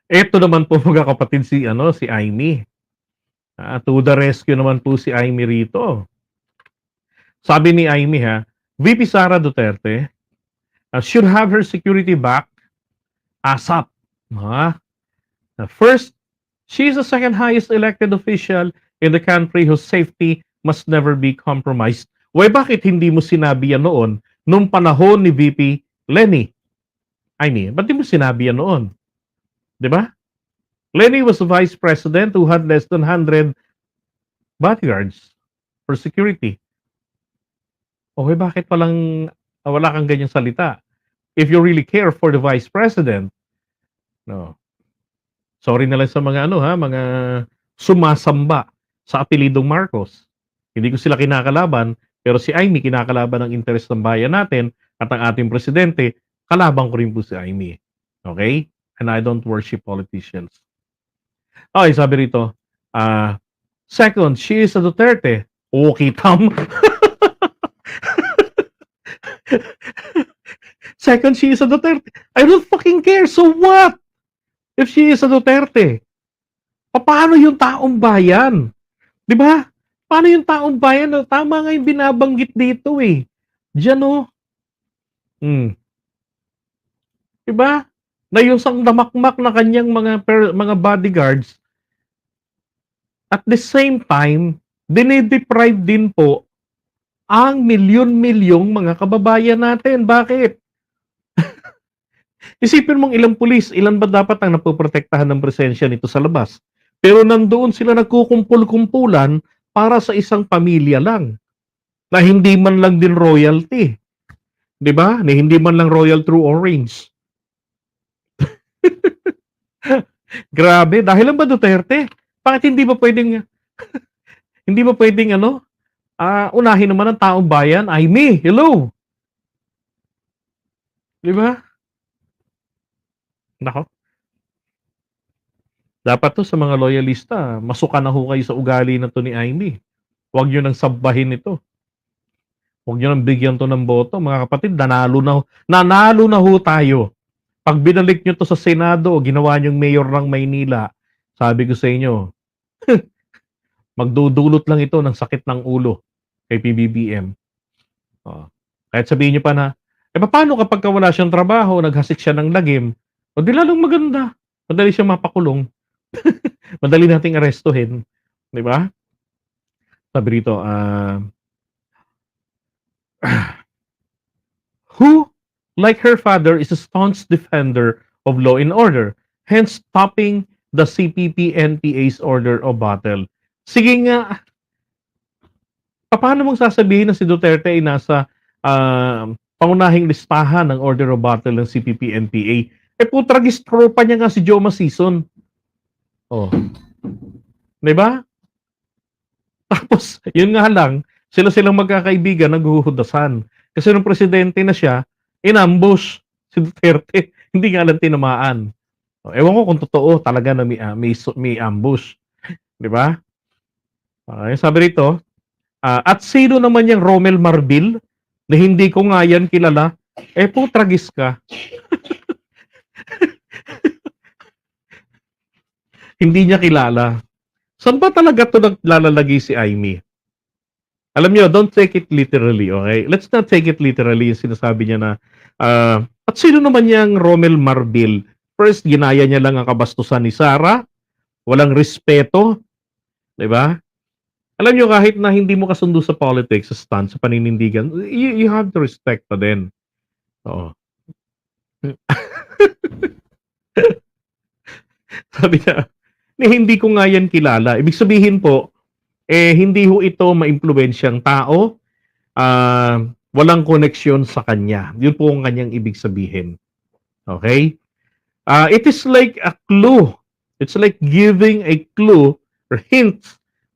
Eto naman po mga kapatid si Aimee. To the rescue naman po si Aimee rito. Sabi ni Aimee VP Sara Duterte should have her security back ASAP. Ha? First, she is the second highest elected official in the country whose safety must never be compromised. Bakit hindi mo sinabi yan noon nung panahon ni VP Lenny? Aimee, ba't di mo sinabi yan noon? Di ba? Lenny was the vice president who had less than 100 bodyguards for security. Bakit wala kang ganyang salita? If you really care for the vice president, no. Sorry na lang sa mga mga sumasamba sa apelidong Marcos. Hindi ko sila kinakalaban, pero si Aimee kinakalaban ang interes ng bayan natin at ang ating presidente, kalaban ko rin po si Aimee. Okay? And I don't worship politicians. Okay, sabi rito, second, she is a Duterte. Okay, Tam. Second, she is a Duterte. I don't fucking care. So what? If she is a Duterte. Paano yung taong bayan? Di ba? Paano yung taong bayan? Tama nga yung binabanggit dito eh. Diyan oh. Di ba? Na yung sang damakmak na kanyang mga bodyguards, at the same time, dinedeprive din po ang milyon-milyong mga kababayan natin. Bakit? Isipin mong ilang pulis, ilan ba dapat ang napoprotektahan ng presensya nito sa labas? Pero nandoon sila nagkukumpul-kumpulan para sa isang pamilya lang. Na hindi man lang din royalty. 'Di ba? Na hindi man lang royal through orange. Grabe, dahil lang ba Duterte? Bakit hindi ba pwedeng unahin naman ang taong bayan? Aimee, hello. 'Di ba? Nako. Dapat to sa mga loyalista, masuka na ho kayo sa ugali na to ni Aimee. Huwag niyo nang sabbahin ito. Huwag niyo nang bigyan to ng boto. Mga kapatid, nanalo na ho tayo. Pag binalik niyo to sa Senado o ginawa niyong mayor ng Maynila, sabi ko sa inyo, magdudulot lang ito ng sakit ng ulo kay PBBM. Kahit sabihin niyo pa na, paano kapag wala siyang trabaho, naghasik siya ng lagim, o di lalong maganda. Madali siyang mapakulong. Madali nating arestuhin. Di ba? Sabi rito, who, like her father, is a staunch defender of law and order, hence stopping the CPP-NPA's order of battle. Sige nga, paano mong sasabihin na si Duterte ay nasa pangunahing listahan ng order of battle ng CPP-NPA? Putragis tropa niya nga si Joma Sison. Diba? Tapos, yun nga lang, silang magkakaibigan naghuhudasan. Kasi nung presidente na siya, inambush si Duterte. Hindi nga lang tinamaan. Ewan ko kung totoo talaga na may ambush. Diba? Sabi rito, at sino naman yung Romel Marbil na hindi ko nga yan kilala? Putragis ka. Hindi niya kilala. Saan ba talaga ito naglalagay si Aimee? Alam niyo, don't take it literally, okay? Let's not take it literally yung sinasabi niya na, at sino naman yung Romel Marbil? First, ginaya niya lang ang kabastusan ni Sara, walang respeto, di ba? Alam niyo, kahit na hindi mo kasundo sa politics, sa stand, sa paninindigan, you have to respect pa din. Oo. Sabi niya, hindi ko nga yan kilala. Ibig sabihin po, hindi ho ito maimpluwensyang tao, walang koneksyon sa kanya. Yun po ang kanyang ibig sabihin. Okay? It is like a clue. It's like giving a clue or hint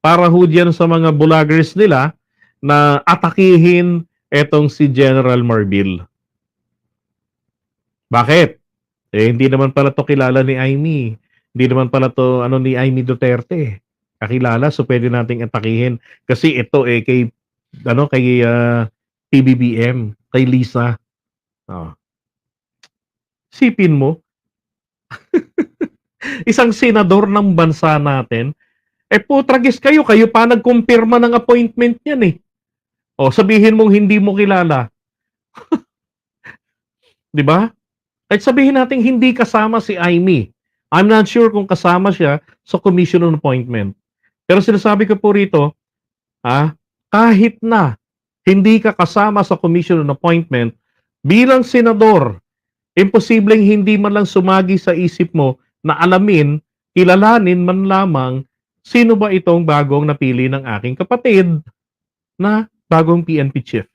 para ho dyan sa mga bloggers nila na atakihin etong si General Marbil. Bakit? Hindi naman pala to kilala ni Aimee. Hindi naman pala to ni Aimee Duterte. Kakilala, so pwede nating atakihin. Kasi ito kay PBBM, kay Lisa. Sipin mo. Isang senador ng bansa natin, putragis kayo, kayo pa nagkumpirma ng appointment niyan eh. O sabihin mong hindi mo kilala, 'di ba? Kahit sabihin natin hindi kasama si Amy. I'm not sure kung kasama siya sa commission on appointment. Pero sinasabi ko po rito, kahit na hindi ka kasama sa commission on appointment, bilang senador, imposibleng hindi man lang sumagi sa isip mo na alamin, kilalanin man lamang sino ba itong bagong napili ng aking kapatid na bagong PNP chief.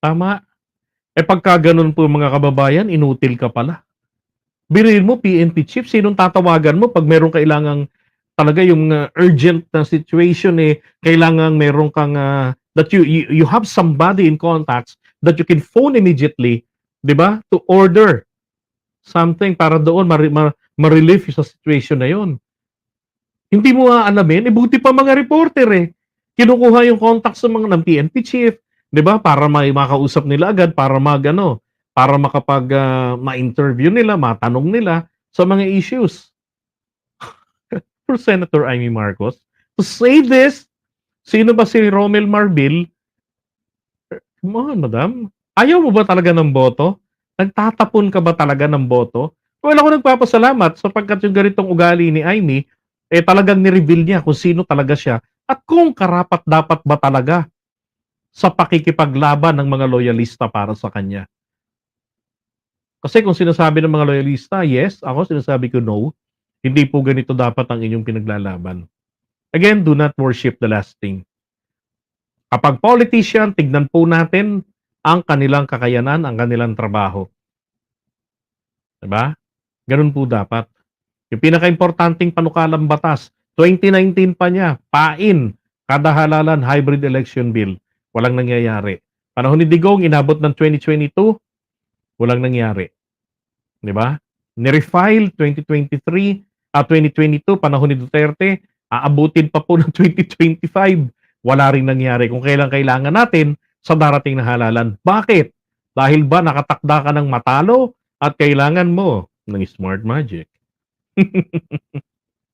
Tama? Pagka ganun po mga kababayan, inutil ka pala. Biruin mo, PNP chief, sinong tatawagan mo pag merong kailangang talaga yung urgent na situation kailangan meron kang that you have somebody in contacts that you can phone immediately, 'di ba? To order something para doon ma-relieve sa situation na 'yon. Hindi mo aalamin, buti pa mga reporter kinukuha yung contact sa mga ng PNP chief, 'di ba? Para may makausap nila agad para para makapag ma-interview nila, matanong nila sa mga issues. For Senator Amy Marcos to say this, sino ba si Romel Marbil? Come on, madam. Ayaw mo ba talaga ng boto? Nagtatapon ka ba talaga ng boto? Well, ako nagpapasalamat sapagkat yung ganitong ugali ni Amy, talagang ni-reveal niya kung sino talaga siya at kung karapat-dapat ba talaga sa pakikipaglaban ng mga loyalista para sa kanya. Kasi kung sinasabi ng mga loyalista, yes, ako sinasabi ko no, hindi po ganito dapat ang inyong pinaglalaban. Again, do not worship the last thing. Kapag politician, tignan po natin ang kanilang kakayanan, ang kanilang trabaho. Diba? Ganun po dapat. Yung pinaka-importanting panukalang batas, 2019 pa niya, pain, kada halalan hybrid election bill. Walang nangyayari. Panahon ni Digong, inabot ng 2022, walang nangyari. Diba? Ni-refile 2023, 2022, panahon ni Duterte, aabutin pa po ng 2025. Wala ring nangyari kung kailan kailangan natin sa darating na halalan. Bakit? Dahil ba nakatakda ka ng matalo at kailangan mo ng smart magic?